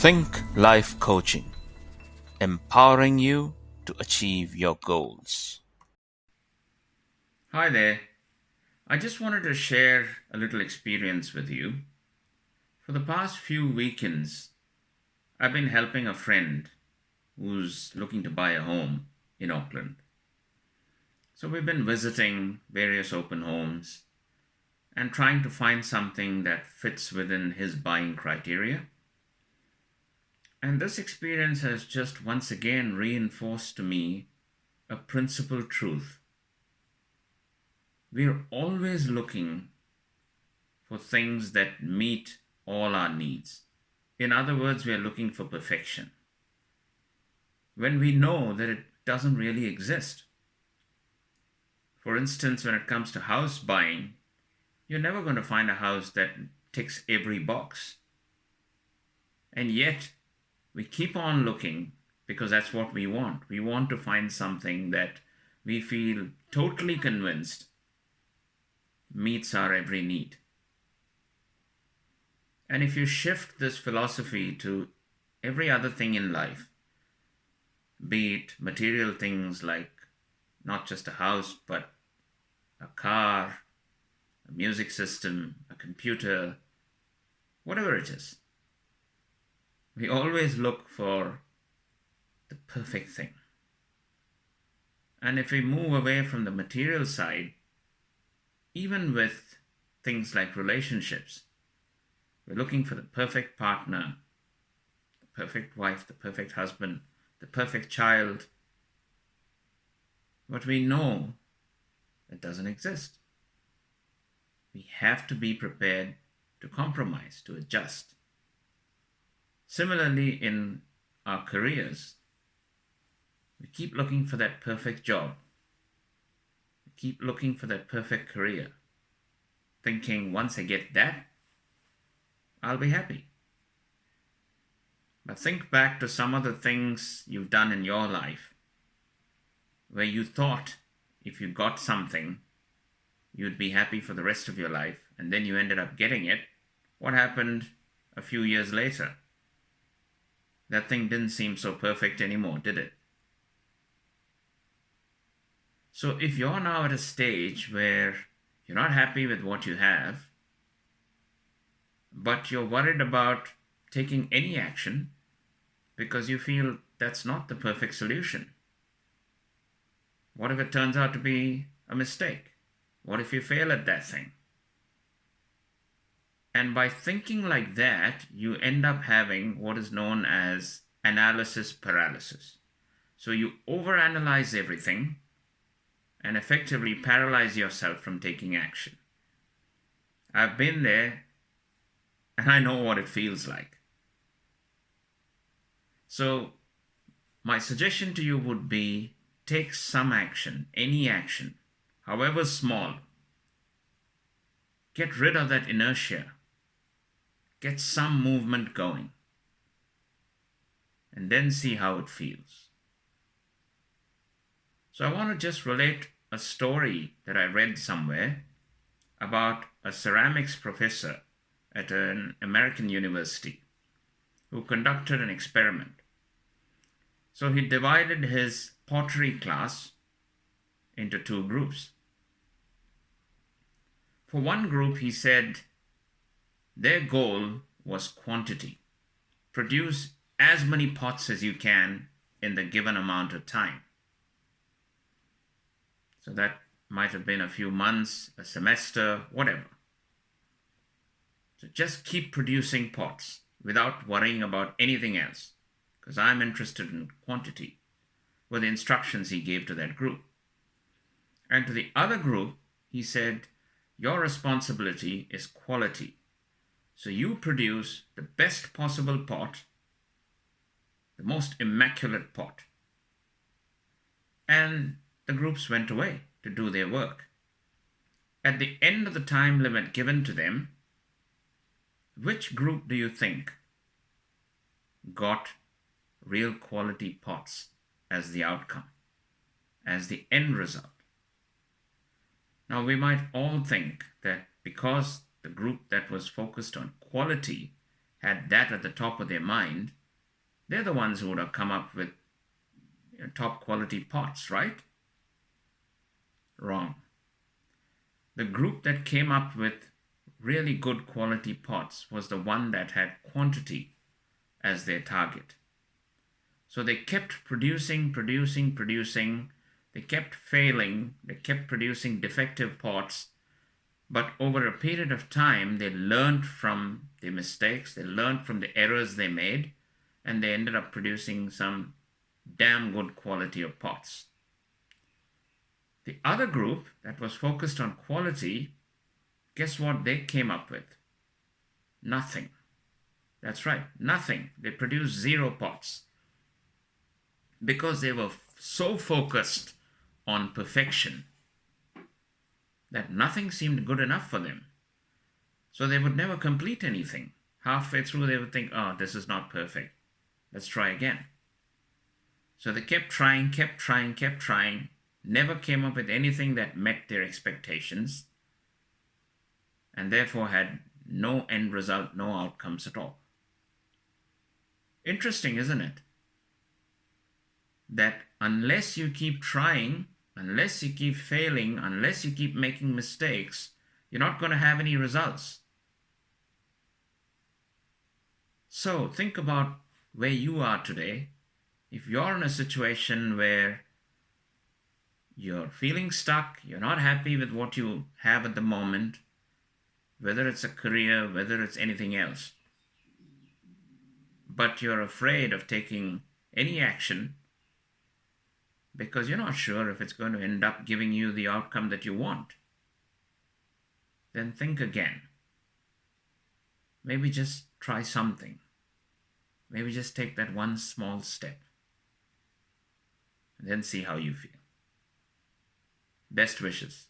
Think Life Coaching, empowering you to achieve your goals. Hi there. I just wanted to share a little experience with you. For the past few weekends, I've been helping a friend who's looking to buy a home in Auckland. So we've been visiting various open homes and trying to find something that fits within his buying criteria. And this experience has just once again reinforced to me a principal truth. We're always looking for things that meet all our needs. In other words, we are looking for perfection when we know that it doesn't really exist. For instance, when it comes to house buying, you're never going to find a house that ticks every box. And yet, we keep on looking because that's what we want. We want to find something that we feel totally convinced meets our every need. And if you shift this philosophy to every other thing in life, be it material things like not just a house, but a car, a music system, a computer, whatever it is, we always look for the perfect thing. And if we move away from the material side, even with things like relationships, we're looking for the perfect partner, the perfect wife, the perfect husband, the perfect child. But we know that doesn't exist. We have to be prepared to compromise, to adjust. Similarly, in our careers, we keep looking for that perfect job. We keep looking for that perfect career, thinking once I get that, I'll be happy. But think back to some of the things you've done in your life where you thought if you got something, you'd be happy for the rest of your life, and then you ended up getting it. What happened a few years later? That thing didn't seem so perfect anymore, did it? So if you're now at a stage where you're not happy with what you have, but you're worried about taking any action because you feel that's not the perfect solution, what if it turns out to be a mistake? What if you fail at that thing? And by thinking like that, you end up having what is known as analysis paralysis. So you overanalyze everything and effectively paralyze yourself from taking action. I've been there and I know what it feels like. So my suggestion to you would be take some action, any action, however small. Get rid of that inertia. Get some movement going. And then see how it feels. So I want to just relate a story that I read somewhere about a ceramics professor at an American university who conducted an experiment. So he divided his pottery class into two groups. For one group, he said their goal was quantity. Produce as many pots as you can in the given amount of time. So that might have been a few months, a semester, whatever. So just keep producing pots without worrying about anything else, because I'm interested in quantity, were the instructions he gave to that group. And to the other group, he said, your responsibility is quality. So you produce the best possible pot, the most immaculate pot. And the groups went away to do their work. At the end of the time limit given to them, which group do you think got real quality pots as the outcome, as the end result? Now, we might all think that because the group that was focused on quality had that at the top of their mind, they're the ones who would have come up with top quality pots, right? Wrong. The group that came up with really good quality pots was the one that had quantity as their target. So they kept producing. They kept failing. They kept producing defective pots. But over a period of time, they learned from their mistakes. They learned from the errors they made. And they ended up producing some damn good quality of pots. The other group that was focused on quality, guess what they came up with? Nothing. That's right, nothing. They produced 0 pots because they were so focused on perfection that nothing seemed good enough for them. So they would never complete anything. Halfway through, they would think, oh, this is not perfect. Let's try again. So they kept trying, never came up with anything that met their expectations, and therefore had no end result, no outcomes at all. Interesting, isn't it? That unless you keep trying, unless you keep failing, unless you keep making mistakes, you're not going to have any results. So think about where you are today. If you're in a situation where you're feeling stuck, you're not happy with what you have at the moment, whether it's a career, whether it's anything else, but you're afraid of taking any action because you're not sure if it's going to end up giving you the outcome that you want, then think again. Maybe just try something. Maybe just take that one small step and then see how you feel. Best wishes.